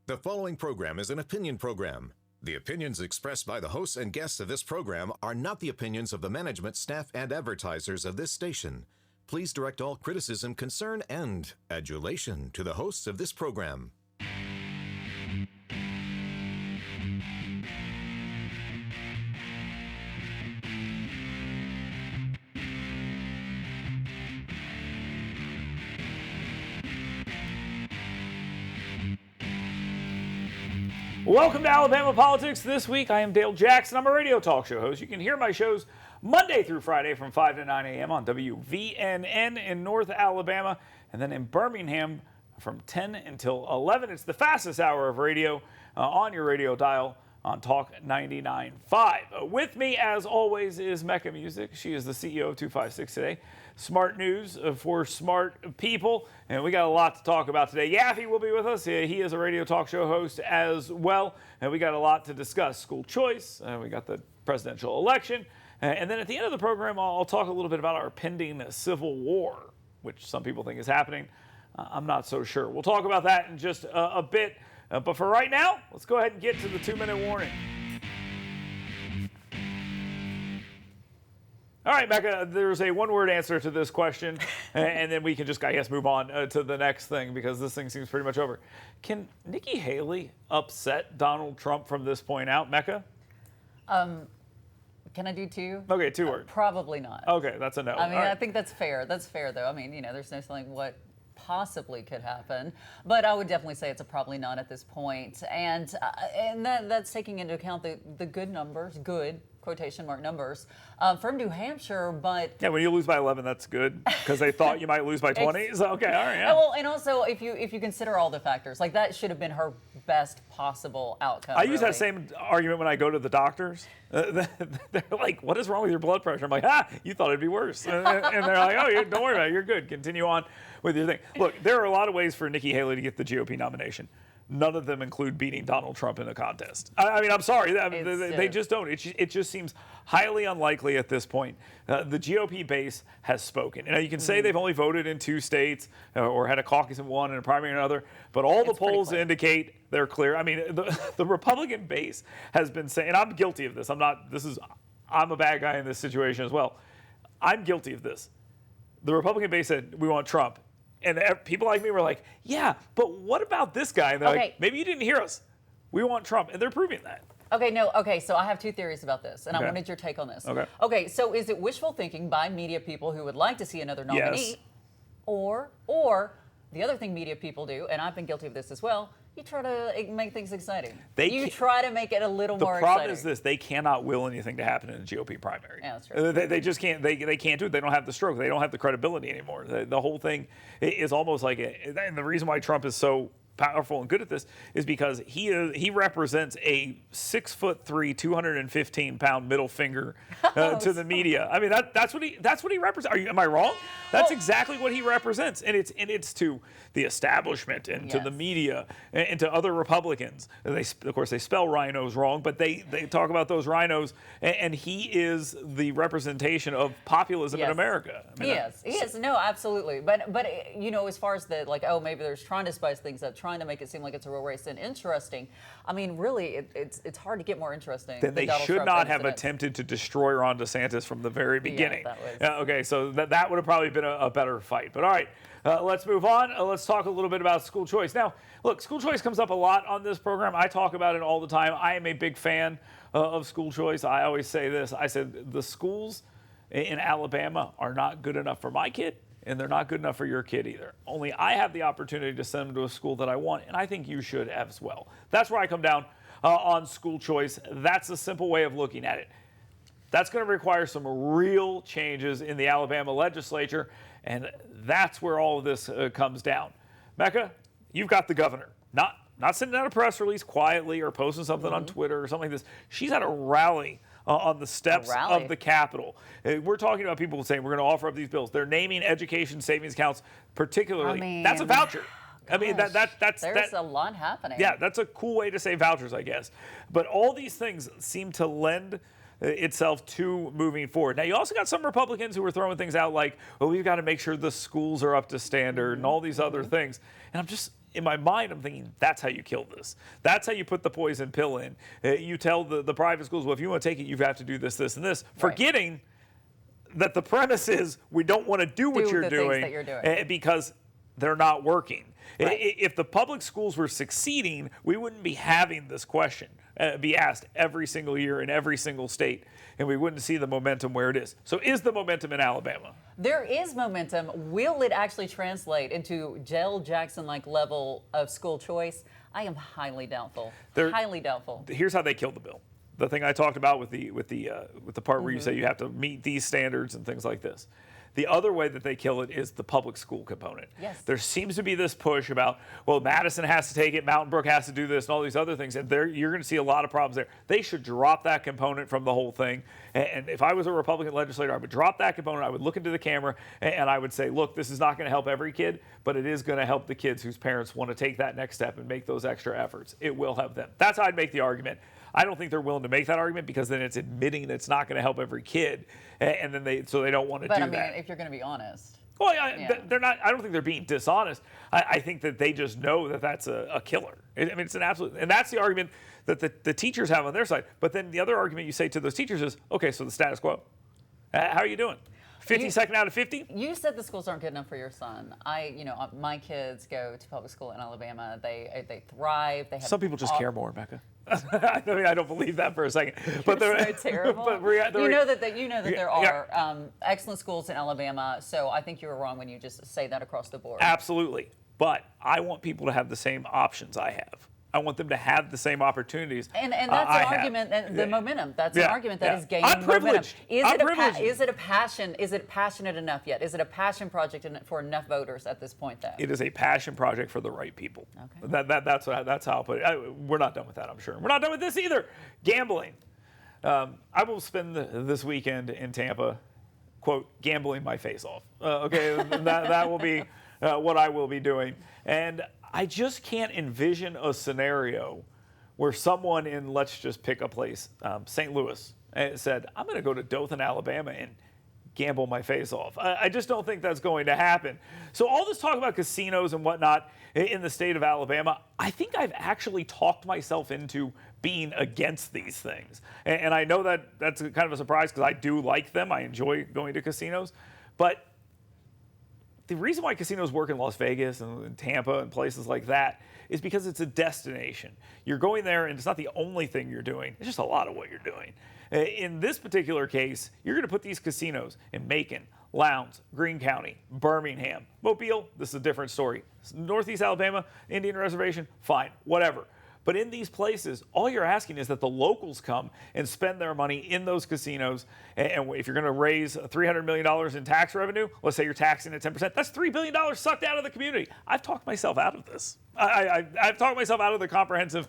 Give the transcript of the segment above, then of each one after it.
The following program is an opinion program. The opinions expressed by the hosts and guests of this program are not the opinions of the management, staff, and advertisers of this station. Please direct all criticism, concern, and adulation to the hosts of this program. Welcome to Alabama Politics. This week, I am Dale Jackson. I'm a radio talk show host. You can hear my shows Monday through Friday from 5 to 9 a.m. on WVNN in North Alabama, and then in Birmingham from 10 until 11. It's the fastest hour of radio on your radio dial on Talk 99.5. With me, as always, is Mecca Music. She is the CEO of 256 Today. Smart news for smart people, and we got a lot to talk about today. Yaffe will be with us. He is a radio talk show host as well, and we got a lot to discuss. School choice, we got the presidential election, and then at the end of the program, I'll talk a little bit about our pending civil war, which some people think is happening. I'm not so sure. We'll talk about that in just a bit, but for right now, let's go ahead and get to the 2-minute warning. All right, Mecca, there's a one-word answer to this question, and then we can just, I guess, move on to the next thing because this thing seems pretty much over. Can Nikki Haley upset Donald Trump from this point out, Mecca? Can I do two? Okay, 2 words. Probably not. Okay, that's a no. I mean, right. I think that's fair. That's fair, though. I mean, there's no telling what possibly could happen, but I would definitely say it's a probably not at this point. And that's taking into account the good numbers, good quotation mark numbers from New Hampshire, but yeah, when you lose by 11, that's good because they thought you might lose by 20. So, okay, all right. Yeah. Well, and also if you consider all the factors, like that should have been her best possible outcome. I use that same argument when I go to the doctors. They're like, "What is wrong with your blood pressure?" I'm like, you thought it'd be worse," and they're like, "Oh, don't worry about it. You're good. Continue on with your thing." Look, there are a lot of ways for Nikki Haley to get the GOP nomination. None of them include beating Donald Trump in a contest. I mean, I'm sorry. They just don't. It just seems highly unlikely at this point. The GOP base has spoken. You can say they've only voted in 2 states or had a caucus in one and a primary in another, but all the polls indicate they're clear. I mean, the Republican base has been saying, and I'm guilty of this. I'm a bad guy in this situation as well. I'm guilty of this. The Republican base said, we want Trump. And people like me were like, yeah, but what about this guy? And they're like, maybe you didn't hear us. We want Trump. And they're proving that. Okay, so I have 2 theories about this, and I wanted your take on this. Okay, so is it wishful thinking by media people who would like to see another nominee? Yes. Or the other thing media people do, and I've been guilty of this as well, you try to make things exciting. You try to make it a little more exciting. The problem is this: they cannot will anything to happen in a GOP primary. Yeah, that's true. They just can't. They can't do it. They don't have the stroke. They don't have the credibility anymore. The whole thing is almost like and the reason why Trump is so powerful and good at this is because he represents a 6'3", 215-pound middle finger to the media. I mean that's what he represents. Am I wrong? That's exactly what he represents, and it's to the establishment and to the media and to other Republicans. And of course they spell rhinos wrong, but they talk about those rhinos, and he is the representation of populism in America. I mean, he is. No, absolutely. But as far as maybe there's trying to spice things up, trying to make it seem like it's a real race and interesting. I mean, really, it's hard to get more interesting. Then they should not have attempted to destroy Ron DeSantis from the very beginning. Okay, so that would have probably been a better fight. But all right, let's move on. Let's talk a little bit about school choice. Now, look, school choice comes up a lot on this program. I talk about it all the time. I am a big fan of school choice. I always say this. I said the schools in Alabama are not good enough for my kid, and they're not good enough for your kid either. Only I have the opportunity to send them to a school that I want, and I think you should as well. That's where I come down on school choice. That's a simple way of looking at it. That's going to require some real changes in the Alabama legislature, and that's where all of this comes down. Mecca, you've got the governor, not sending out a press release quietly or posting something on Twitter or something like this. She's at a rally on the steps of the Capitol. We're talking about people saying we're going to offer up these bills. They're naming education savings accounts particularly. I mean, that's a voucher. I mean, that's a lot happening. Yeah, that's a cool way to say vouchers, I guess. But all these things seem to lend itself to moving forward. Now, you also got some Republicans who were throwing things out like, well, we've got to make sure the schools are up to standard and all these other things. And in my mind, I'm thinking, that's how you kill this. That's how you put the poison pill in. You tell the private schools, well, if you want to take it, you have to do this, this, and this, forgetting that the premise is we don't want to do what you're doing, because they're not working. Right. If the public schools were succeeding, we wouldn't be having this question be asked every single year in every single state, and we wouldn't see the momentum where it is. So is the momentum in Alabama? There is momentum. Will it actually translate into Jell Jackson-like level of school choice? I am highly doubtful. Highly doubtful. Here's how they killed the bill. The thing I talked about with the part where you say you have to meet these standards and things like this. The other way that they kill it is the public school component. Yes. There seems to be this push about, well, Madison has to take it, Mountain Brook has to do this, and all these other things, and you're going to see a lot of problems there. They should drop that component from the whole thing. And if I was a Republican legislator, I would drop that component. I would look into the camera, and I would say, look, this is not going to help every kid, but it is going to help the kids whose parents want to take that next step and make those extra efforts. It will help them. That's how I'd make the argument. I don't think they're willing to make that argument, because then it's admitting that it's not going to help every kid, and then they don't want to do that. But I mean, if you're going to be honest. Well, they're not. I don't think they're being dishonest. I think that they just know that that's a killer. I mean, it's an absolute, and that's the argument that the teachers have on their side. But then the other argument you say to those teachers is, okay, so the status quo. How are you doing? 52nd out of 50? You said the schools aren't good enough for your son. My kids go to public school in Alabama. They thrive. They have some people just care more, Becca. I mean, I don't believe that for a second. But they're so terrible. But you know that there are excellent schools in Alabama. So I think you were wrong when you just say that across the board. Absolutely. But I want people to have the same options I have. I want them to have the same opportunities. And that's an argument, and the momentum. That's an argument that is gaining momentum. Is it a passion? Is it passionate enough yet? Is it a passion project for enough voters at this point, though? It is a passion project for the right people. Okay. That's how I'll put it. We're not done with that, I'm sure. We're not done with this either. Gambling. I will spend this weekend in Tampa, quote, gambling my face off. Okay, that will be what I will be doing. And I just can't envision a scenario where someone in, let's just pick a place, St. Louis, said, I'm going to go to Dothan, Alabama and gamble my face off. I just don't think that's going to happen. So all this talk about casinos and whatnot in the state of Alabama, I think I've actually talked myself into being against these things. And I know that that's kind of a surprise, because I do like them. I enjoy going to casinos. But the reason why casinos work in Las Vegas and Tampa and places like that is because it's a destination. You're going there, and it's not the only thing you're doing. It's just a lot of what you're doing. In this particular case, you're going to put these casinos in Macon, Lowndes, Greene County, Birmingham, Mobile. This is a different story. Northeast Alabama, Indian Reservation, fine, whatever. But in these places, all you're asking is that the locals come and spend their money in those casinos. And if you're going to raise $300 million in tax revenue, let's say you're taxing at 10%, that's $3 billion sucked out of the community. I've talked myself out of this. I've talked myself out of the comprehensive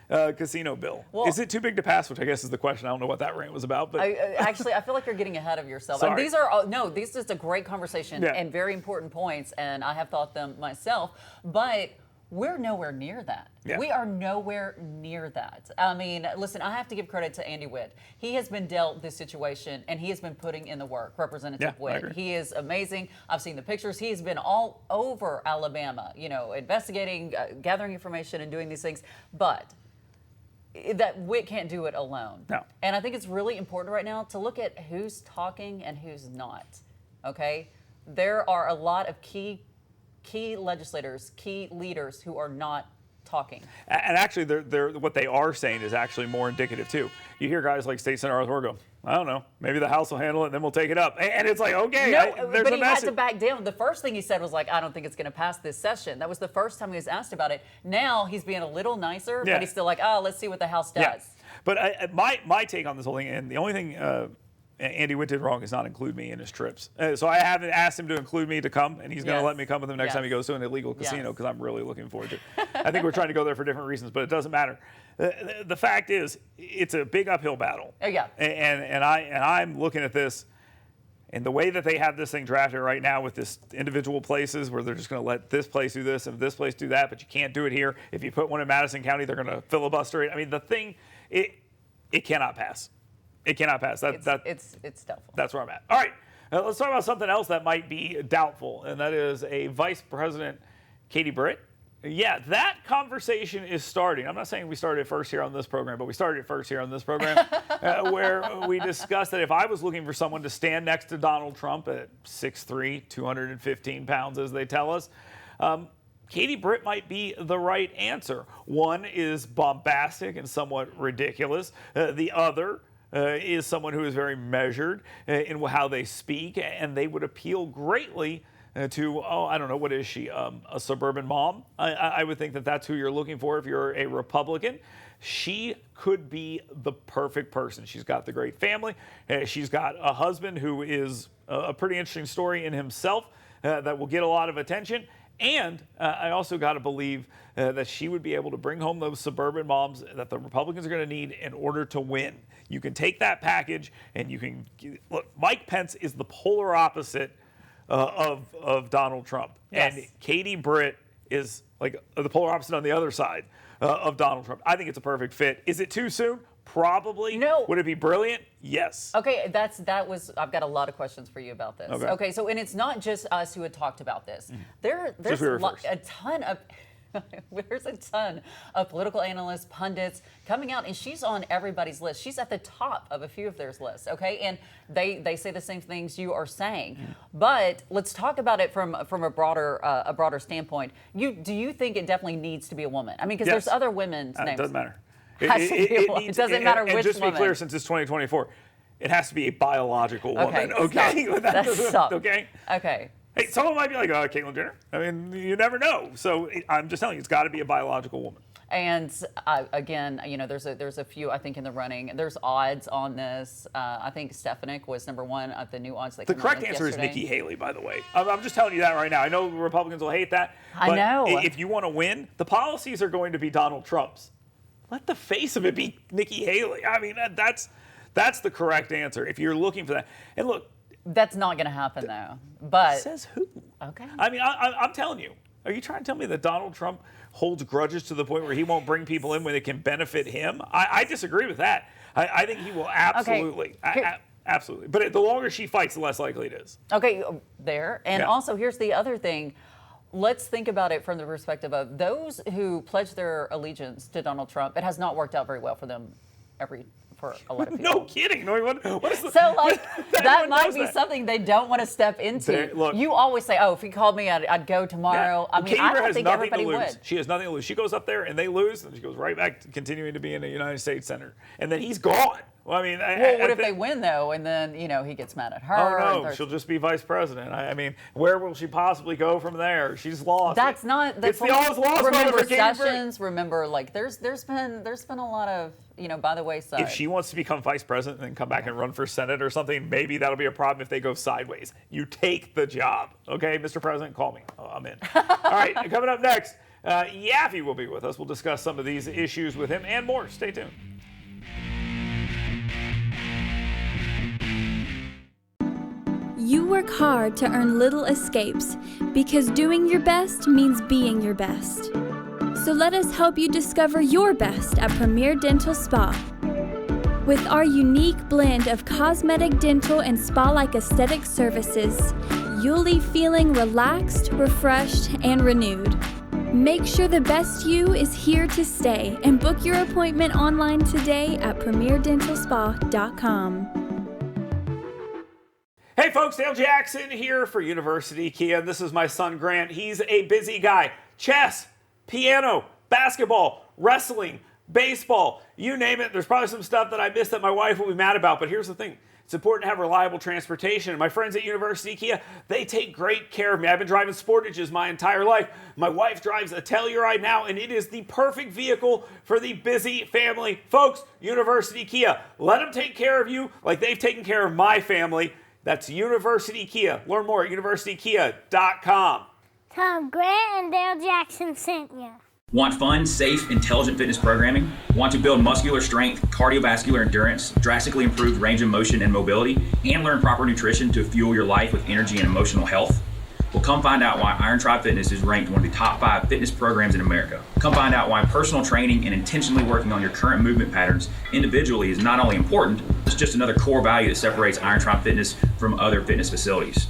casino bill. Well, is it too big to pass? Which I guess is the question. I don't know what that rant was about. But actually, I feel like you're getting ahead of yourself. Sorry. This is a great conversation and very important points, and I have thought them myself. But we're nowhere near that. Yeah. We are nowhere near that. I mean, listen, I have to give credit to Andy Witt. He has been dealt this situation, and he has been putting in the work. Representative Witt. He is amazing. I've seen the pictures. He's been all over Alabama, investigating, gathering information, and doing these things. But that Witt can't do it alone. No. And I think it's really important right now to look at who's talking and who's not. Okay? There are a lot of key legislators, key leaders who are not talking. And actually, they're what they are saying is actually more indicative too. You hear guys like State Senator Arthur go, I don't know, maybe the House will handle it and then we'll take it up. And it's like, okay, there's he had to back down. The first thing he said was like, I don't think it's going to pass this session. That was the first time he was asked about it. Now he's being a little nicer, but he's still like, let's see what the House does. Yeah. But my take on this whole thing, and the only thing Andy Witt did wrong is not include me in his trips. So I haven't asked him to include me to come, and he's going to let me come with him next time he goes to an illegal casino, because I'm really looking forward to it. I think we're trying to go there for different reasons, but it doesn't matter. The fact is, it's a big uphill battle. Oh, yeah. And I'm looking at this, and the way that they have this thing drafted right now with this individual places where they're just going to let this place do this and this place do that, but you can't do it here. If you put one in Madison County, they're going to filibuster it. I mean, the thing, it cannot pass. It cannot pass. It's doubtful. That's where I'm at. All right, let's talk about something else that might be doubtful, and that is a Vice President, Katie Britt, Yeah, that conversation is starting. I'm not saying we started it first here on this program, but we started it first here on this program, where we discussed that if I was looking for someone to stand next to Donald Trump at 6'3", 215 pounds, as they tell us, Katie Britt might be the right answer. One is bombastic and somewhat ridiculous. The other is someone who is very measured in how they speak, and they would appeal greatly to, I don't know, what is she, a suburban mom? I would think that that's who you're looking for if you're a Republican. She could be the perfect person. She's got the great family. She's got a husband who is a pretty interesting story in himself that will get a lot of attention. And I also got to believe that she would be able to bring home those suburban moms that the Republicans are going to need in order to win. You can take that package and you can look. Mike Pence is the polar opposite of Donald Trump, yes. And Katie Britt is like the polar opposite on the other side of Donald Trump. I think it's a perfect fit. Is it too soon? Probably. No. Would it be brilliant? Yes. Okay, I've got a lot of questions for you about this. Okay, so, and it's not just us who had talked about this. There's a ton of political analysts, pundits coming out, and she's on everybody's list. She's at the top of a few of their lists, okay? And they say the same things you are saying. But let's talk about it from a broader standpoint. Do you think it definitely needs to be a woman? I mean, because there's other women's names. It doesn't matter. It doesn't matter which woman. And just to be clear, since it's 2024, it has to be a biological woman. Okay. Stop. Okay. Okay. Hey, someone might be like, Caitlyn Jenner. I mean, you never know. So I'm just telling you, it's got to be a biological woman. And again, there's a few, I think, in the running. There's odds on this. I think Stefanik was number one at the new odds. The correct answer is Nikki Haley, by the way. I'm just telling you that right now. I know Republicans will hate that. I know. If you want to win, the policies are going to be Donald Trump's. Let the face of it be Nikki Haley. I mean, that's the correct answer if you're looking for that. And look. That's not going to happen, though. But says who? Okay. I mean, I'm telling you. Are you trying to tell me that Donald Trump holds grudges to the point where he won't bring people in when it can benefit him? I disagree with that. I think he will absolutely. Okay. Absolutely. But the longer she fights, the less likely it is. Okay, there. And also, here's the other thing. Let's think about it from the perspective of those who pledge their allegiance to Donald Trump. It has not worked out very well for them for a lot of people. No kidding. What is the, so, that might be something they don't want to step into. Look, you always say, if he called me, I'd go tomorrow. Yeah. I mean, I don't think everybody would. She has nothing to lose. She goes up there and they lose, and she goes right back to continuing to be in the United States Senate. And then he's gone. Well, I mean, what if they win, though, and then, he gets mad at her? Oh, no, she'll just be vice president. I mean, where will she possibly go from there? She's lost. That's it's the all's lost. Remember Sessions, remember, there's been a lot of, by the wayside. If she wants to become vice president and then come back and run for Senate or something, maybe that'll be a problem if they go sideways. You take the job. Okay, Mr. President, call me. I'm in. All right, coming up next, Yaffe will be with us. We'll discuss some of these issues with him and more. Stay tuned. You work hard to earn little escapes because doing your best means being your best. So let us help you discover your best at Premier Dental Spa. With our unique blend of cosmetic, dental, and spa-like aesthetic services, you'll leave feeling relaxed, refreshed, and renewed. Make sure the best you is here to stay and book your appointment online today at premierdentalspa.com. Hey folks, Dale Jackson here for University Kia. This is my son Grant. He's a busy guy. Chess, piano, basketball, wrestling, baseball, you name it. There's probably some stuff that I missed that my wife will be mad about, but here's the thing. It's important to have reliable transportation. And my friends at University Kia, they take great care of me. I've been driving Sportages my entire life. My wife drives a Telluride now, and it is the perfect vehicle for the busy family. Folks, University Kia, let them take care of you like they've taken care of my family. That's University Kia. Learn more at universitykia.com. Tom, Grant and Dale Jackson sent you. Want fun, safe, intelligent fitness programming? Want to build muscular strength, cardiovascular endurance, drastically improve range of motion and mobility, and learn proper nutrition to fuel your life with energy and emotional health? Well, come find out why Iron Tribe Fitness is ranked one of the top 5 fitness programs in America. Come find out why personal training and intentionally working on your current movement patterns individually is not only important, it's just another core value that separates Iron Tribe Fitness from other fitness facilities.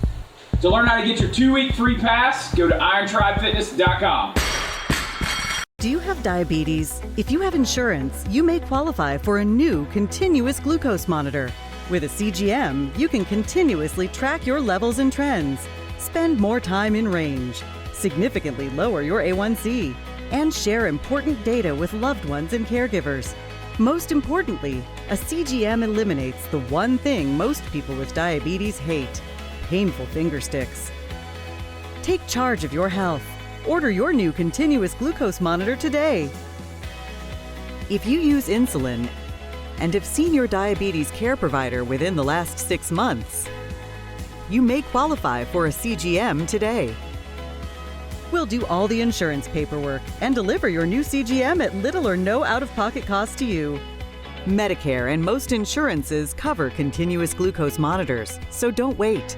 To learn how to get your 2-week free pass, go to irontribefitness.com. Do you have diabetes? If you have insurance, you may qualify for a new continuous glucose monitor. With a CGM, you can continuously track your levels and trends, spend more time in range, significantly lower your A1C, and share important data with loved ones and caregivers. Most importantly, a CGM eliminates the one thing most people with diabetes hate: painful finger sticks. Take charge of your health. Order your new continuous glucose monitor today. If you use insulin and have seen your diabetes care provider within the last 6 months, you may qualify for a CGM today. We'll do all the insurance paperwork and deliver your new CGM at little or no out-of-pocket cost to you. Medicare and most insurances cover continuous glucose monitors, so don't wait.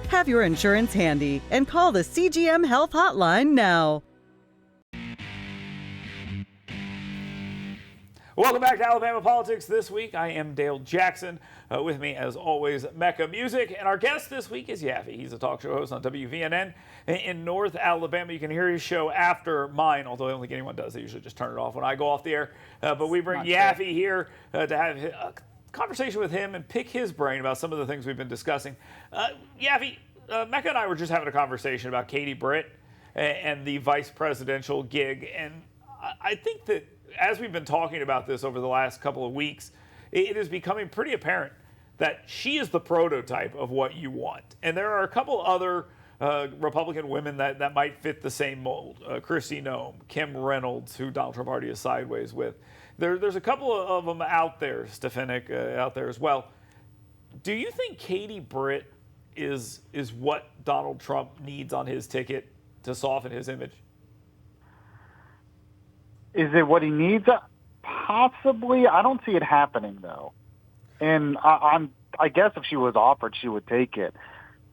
Have your insurance handy and call the CGM Health Hotline now. Welcome back to Alabama Politics This Week. I am Dale Jackson. With me, as always, Mecca Music. And our guest this week is Yaffe. He's a talk show host on WVNN in North Alabama. You can hear his show after mine, although I don't think anyone does. They usually just turn it off when I go off the air. But we bring Yaffe here to have a conversation with him and pick his brain about some of the things we've been discussing. Yaffe, Mecca and I were just having a conversation about Katie Britt and the vice presidential gig. And I think that as we've been talking about this over the last couple of weeks, it is becoming pretty apparent that she is the prototype of what you want. And there are a couple other Republican women that might fit the same mold. Kristi Noem, Kim Reynolds, who Donald Trump already is sideways with. There's a couple of them out there, Stefanik out there as well. Do you think Katie Britt is what Donald Trump needs on his ticket to soften his image? Is it what he needs? Possibly. I don't see it happening, though. And I guess if she was offered, she would take it.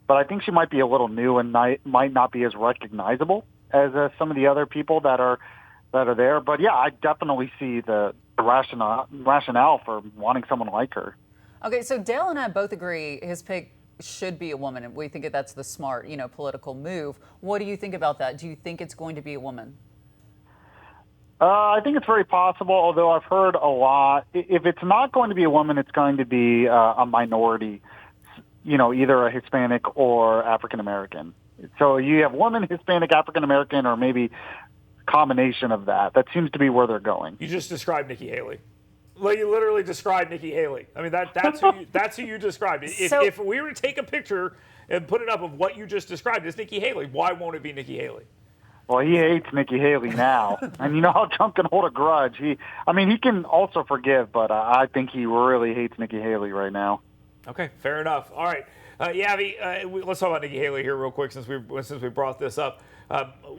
But I think she might be a little new and might not be as recognizable as some of the other people that are there. But yeah, I definitely see the rationale for wanting someone like her. Okay, so Dale and I both agree his pick should be a woman, and we think that that's the smart, political move. What do you think about that? Do you think it's going to be a woman? I think it's very possible, although I've heard a lot. If it's not going to be a woman, it's going to be a minority, either a Hispanic or African American. So you have woman, Hispanic, African American, or maybe a combination of that. That seems to be where they're going. You just described Nikki Haley. Well, you literally described Nikki Haley. I mean, that's who you described. If we were to take a picture and put it up of what you just described as Nikki Haley, why won't it be Nikki Haley? Well, he hates Nikki Haley now, and you know how Trump can hold a grudge. He can also forgive, but I think he really hates Nikki Haley right now. Okay, fair enough. All right, Yaffe, let's talk about Nikki Haley here real quick since we brought this up.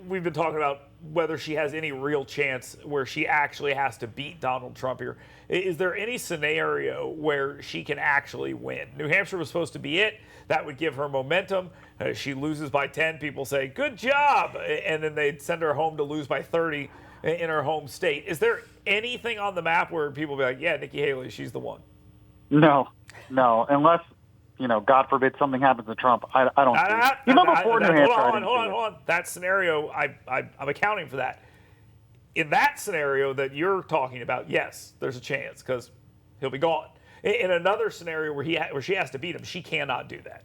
We've been talking about whether she has any real chance where she actually has to beat Donald Trump here. Is there any scenario where she can actually win? New Hampshire was supposed to be it. That would give her momentum. She loses by 10. People say, good job. And then they'd send her home to lose by 30 in her home state. Is there anything on the map where people be like, yeah, Nikki Haley, she's the one? No. Unless, God forbid something happens to Trump. I don't see. Even before New Hampshire. Hold on. That scenario, I'm accounting for that. In that scenario that you're talking about, yes, there's a chance because he'll be gone. In another scenario where she has to beat him, she cannot do that.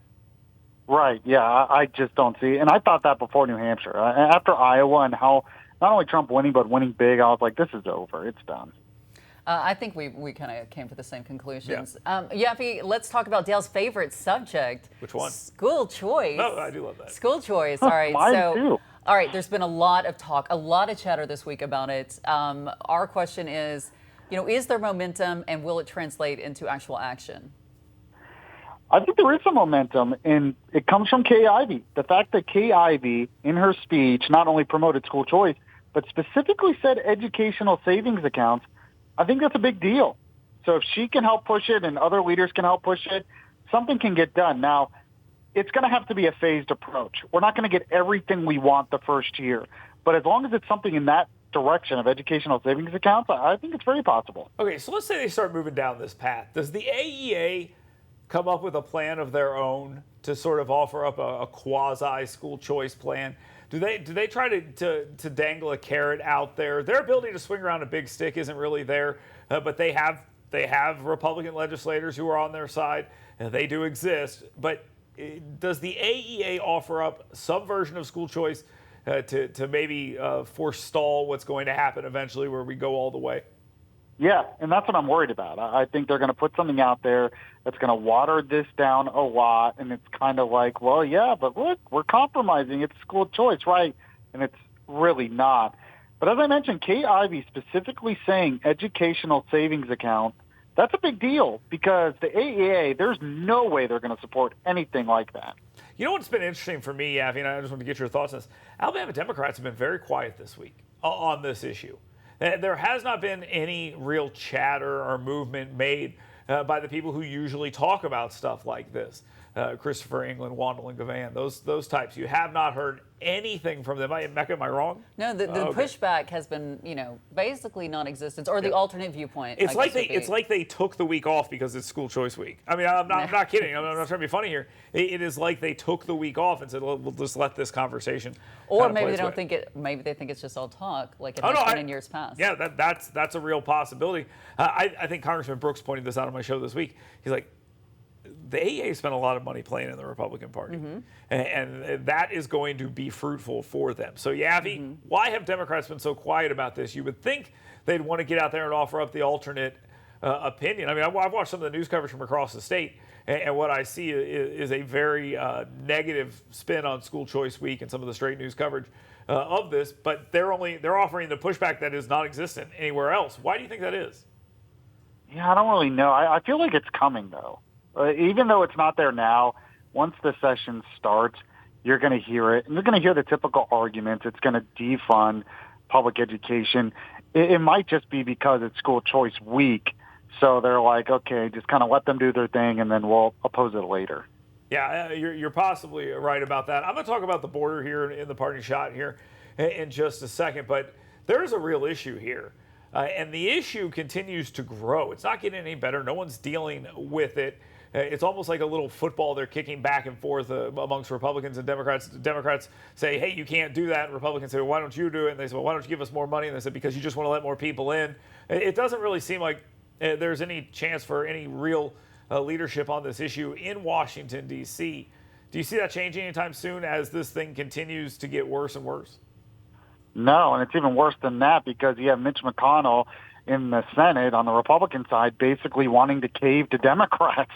Right, yeah, I just don't see it. And I thought that before New Hampshire. After Iowa and how not only Trump winning, but winning big, I was like, this is over. It's done. I think we kind of came to the same conclusions. Yeah. Yaffe, let's talk about Dale's favorite subject. Which one? School choice. No, I do love that. School choice. All right. Mine too. All right, there's been a lot of talk, a lot of chatter this week about it. Our question is, is there momentum and will it translate into actual action? I think there is some momentum, and it comes from Kay Ivey. The fact that Kay Ivey, in her speech, not only promoted school choice, but specifically said educational savings accounts, I think that's a big deal. So if she can help push it and other leaders can help push it, something can get done. Now, it's going to have to be a phased approach. We're not going to get everything we want the first year. But as long as it's something in that direction of educational savings accounts, I think it's very possible. Okay, so let's say they start moving down this path. Does the AEA come up with a plan of their own to sort of offer up a quasi-school choice plan? Do they try to dangle a carrot out there? Their ability to swing around a big stick isn't really there, but they have Republican legislators who are on their side. They do exist, but does the AEA offer up some version of school choice to maybe forestall what's going to happen eventually, where we go all the way? Yeah, and that's what I'm worried about. I think they're going to put something out there that's going to water this down a lot, and it's kind of like, well, yeah, but look, we're compromising. It's school choice, right? And it's really not. But as I mentioned, Kay Ivey specifically saying educational savings account, that's a big deal because the AEA, there's no way they're going to support anything like that. You know what's been interesting for me, Yavi, and I just want to get your thoughts on this. Alabama Democrats have been very quiet this week on this issue. There has not been any real chatter or movement made by the people who usually talk about stuff like this. Christopher England, Wandel Gavan, those types. You have not heard anything from them. Mecca, am I wrong? No, the pushback has been, basically non-existent, or the alternate viewpoint. It's like they took the week off because it's school choice week. I mean, I'm not kidding. I'm not trying to be funny here. It is like they took the week off and said, well, we'll just let this conversation. Or maybe they don't think it. Maybe they think it's just all talk, like it has been in years past. Yeah, that's a real possibility. I think Congressman Brooks pointed this out on my show this week. He's like, the AEA spent a lot of money playing in the Republican Party, and that is going to be fruitful for them. So, Yavi, why have Democrats been so quiet about this? You would think they'd want to get out there and offer up the alternate opinion. I mean, I've watched some of the news coverage from across the state, and what I see is a very negative spin on school choice week and some of the straight news coverage of this. But they're offering the pushback that is non-existent anywhere else. Why do you think that is? Yeah, I don't really know. I feel like it's coming, though. Even though it's not there now, once the session starts, you're going to hear it. And you're going to hear the typical arguments. It's going to defund public education. It might just be because it's school choice week. So they're like, okay, just kind of let them do their thing, and then we'll oppose it later. Yeah, you're possibly right about that. I'm going to talk about the border here in the party shot here in just a second. But there is a real issue here. And the issue continues to grow. It's not getting any better. No one's dealing with it. It's almost like a little football they're kicking back and forth amongst Republicans and Democrats. Democrats say, hey, you can't do that. And Republicans say, well, why don't you do it? And they say, well, why don't you give us more money? And they said, because you just want to let more people in. It doesn't really seem like there's any chance for any real leadership on this issue in Washington, D.C. Do you see that changing anytime soon as this thing continues to get worse and worse? No, and it's even worse than that because you have Mitch McConnell in the Senate on the Republican side basically wanting to cave to Democrats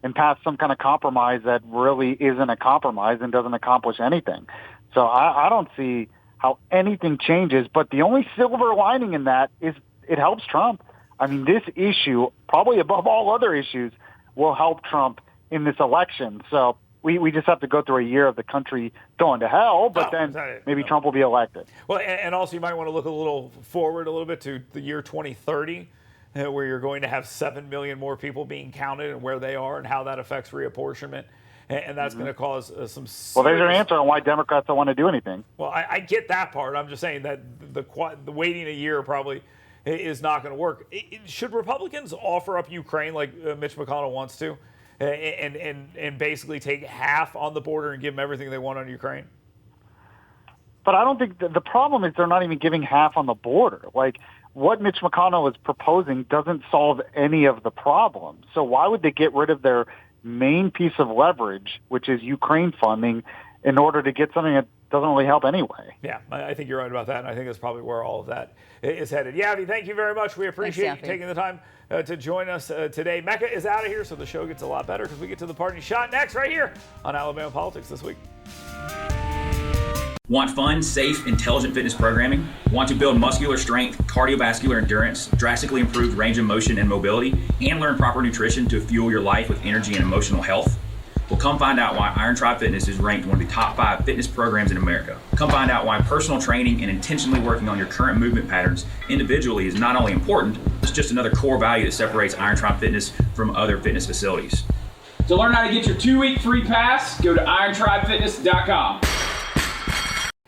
and pass some kind of compromise that really isn't a compromise and doesn't accomplish anything. So I don't see how anything changes, but the only silver lining in that is it helps Trump. I mean, this issue, probably above all other issues, will help Trump in this election. So we just have to go through a year of the country going to hell, but then maybe Trump will be elected. Well, and also you might want to look a little forward a little bit to the year 2030, where you're going to have 7 million more people being counted and where they are and how that affects reapportionment. And that's going to cause some serious... Well, there's your answer on why Democrats don't want to do anything. Well, I get that part. I'm just saying that the waiting a year probably is not going to work. Should Republicans offer up Ukraine like Mitch McConnell wants to and basically take half on the border and give them everything they want on Ukraine? But I don't think the problem is they're not even giving half on the border. Like, what Mitch McConnell is proposing doesn't solve any of the problems. So why would they get rid of their main piece of leverage, which is Ukraine funding, in order to get something that doesn't really help anyway? Yeah, I think you're right about that, and I think that's probably where all of that is headed. Yavi, thank you very much. We appreciate you taking the time to join us today. Mecca is out of here, so the show gets a lot better because we get to the party shot next right here on Alabama Politics This Week. Want fun, safe, intelligent fitness programming? Want to build muscular strength, cardiovascular endurance, drastically improve range of motion and mobility, and learn proper nutrition to fuel your life with energy and emotional health? Well, come find out why Iron Tribe Fitness is ranked one of the top 5 fitness programs in America. Come find out why personal training and intentionally working on your current movement patterns individually is not only important, it's just another core value that separates Iron Tribe Fitness from other fitness facilities. To learn how to get your 2-week free pass, go to irontribefitness.com.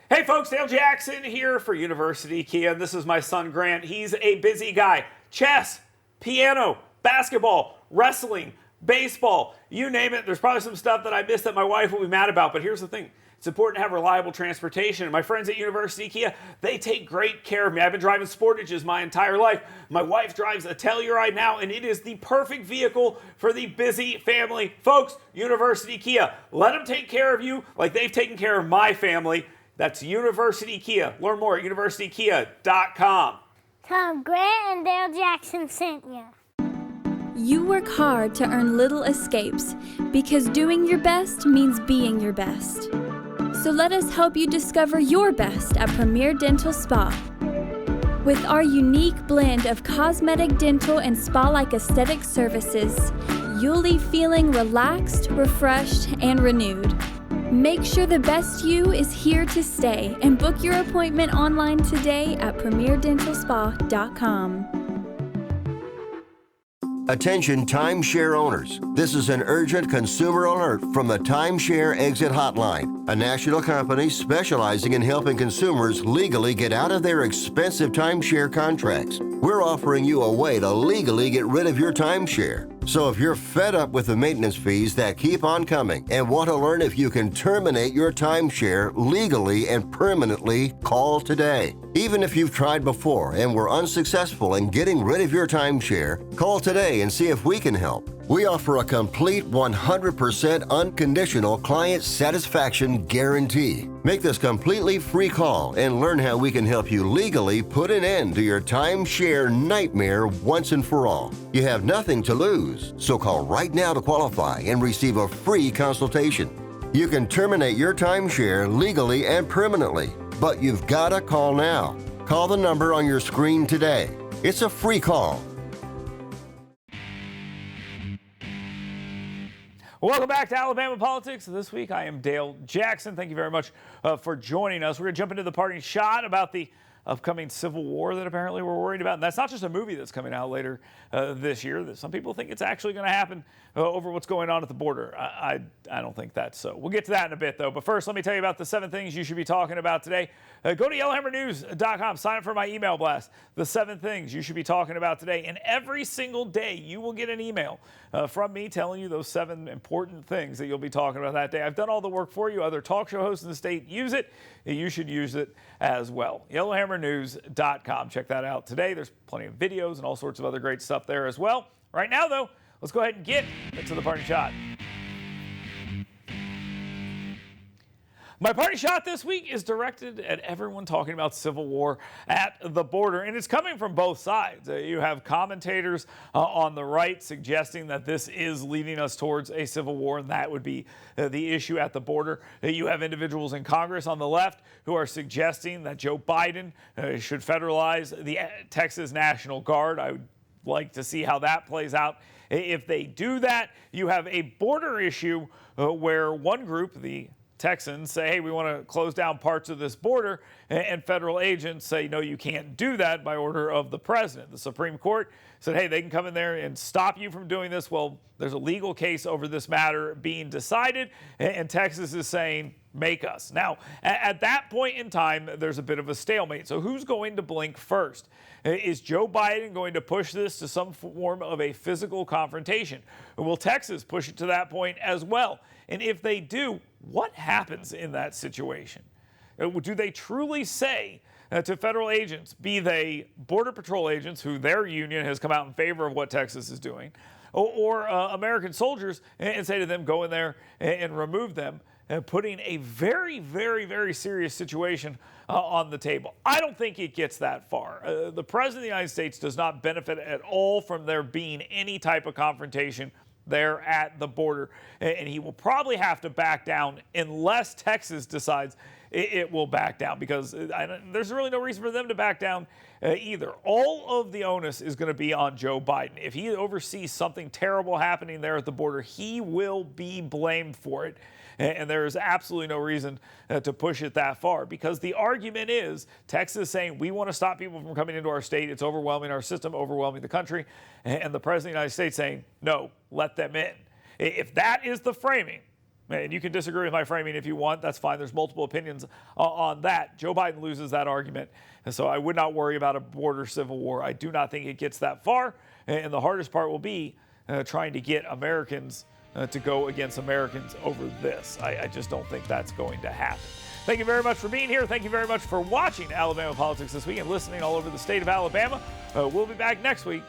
Hey folks, Dale Jackson here for University Kia. This is my son Grant. He's a busy guy. Chess, piano, basketball, wrestling, baseball, you name it. There's probably some stuff that I missed that my wife will be mad about, but here's the thing. It's important to have reliable transportation. And my friends at University Kia, they take great care of me. I've been driving Sportages my entire life. My wife drives a Telluride now, and it is the perfect vehicle for the busy family. Folks, University Kia, let them take care of you like they've taken care of my family. That's University Kia. Learn more at universitykia.com. Tom, Grant and Dale Jackson sent you. You work hard to earn little escapes because doing your best means being your best. So let us help you discover your best at Premier Dental Spa. With our unique blend of cosmetic, dental, and spa-like aesthetic services, you'll leave feeling relaxed, refreshed, and renewed. Make sure the best you is here to stay and book your appointment online today at premierdentalspa.com. Attention timeshare owners. This is an urgent consumer alert from the Timeshare Exit Hotline, a national company specializing in helping consumers legally get out of their expensive timeshare contracts. We're offering you a way to legally get rid of your timeshare. So if you're fed up with the maintenance fees that keep on coming and want to learn if you can terminate your timeshare legally and permanently, call today. Even if you've tried before and were unsuccessful in getting rid of your timeshare, call today and see if we can help. We offer a complete 100% unconditional client satisfaction guarantee. Make this completely free call and learn how we can help you legally put an end to your timeshare nightmare once and for all. You have nothing to lose, so call right now to qualify and receive a free consultation. You can terminate your timeshare legally and permanently, but you've got to call now. Call the number on your screen today. It's a free call. Welcome back to Alabama Politics. This week I am Dale Jackson. Thank you very much for joining us. We're going to jump into the parting shot about the upcoming Civil War that apparently we're worried about. And that's not just a movie that's coming out later this year. Some people think it's actually going to happen over what's going on at the border. I don't think that's so. We'll get to that in a bit, though. But first, let me tell you about the 7 things you should be talking about today. Go to yellowhammernews.com. Sign up for my email blast. The 7 things you should be talking about today. And every single day, you will get an email from me telling you those 7 important things that you'll be talking about that day. I've done all the work for you. Other talk show hosts in the state use it. You should use it as well. yellowhammernews.com. Check that out today. There's plenty of videos and all sorts of other great stuff there as well. Right now, though, let's go ahead and get to the party shot. My party shot this week is directed at everyone talking about civil war at the border, and it's coming from both sides. You have commentators on the right suggesting that this is leading us towards a civil war, and that would be the issue at the border. You have individuals in Congress on the left who are suggesting that Joe Biden should federalize the Texas National Guard. I would like to see how that plays out. If they do that, you have a border issue where one group, the Texans, say, hey, we want to close down parts of this border, and federal agents say, no, you can't do that by order of the president. The Supreme Court said, hey, they can come in there and stop you from doing this. Well, there's a legal case over this matter being decided, and Texas is saying, make us. Now, at that point in time, there's a bit of a stalemate. So who's going to blink first? Is Joe Biden going to push this to some form of a physical confrontation? Will Texas push it to that point as well? And if they do, what happens in that situation? Do they truly say to federal agents, be they Border Patrol agents, who their union has come out in favor of what Texas is doing, or American soldiers, and say to them, go in there and remove them, putting a very, very, very serious situation on the table? I don't think it gets that far. The President of the United States does not benefit at all from there being any type of confrontation there at the border, and he will probably have to back down unless Texas decides it will back down, because there's really no reason for them to back down either. All of the onus is going to be on Joe Biden. If he oversees something terrible happening there at the border, he will be blamed for it. And there is absolutely no reason to push it that far, because the argument is Texas saying we want to stop people from coming into our state. It's overwhelming our system, overwhelming the country. And the President of the United States saying, no, let them in. If that is the framing, and you can disagree with my framing if you want, that's fine. There's multiple opinions on that. Joe Biden loses that argument. And so I would not worry about a border civil war. I do not think it gets that far. And the hardest part will be trying to get Americans to go against Americans over this. I just don't think that's going to happen. Thank you very much for being here. Thank you very much for watching Alabama Politics This Week and listening all over the state of Alabama. We'll be back next week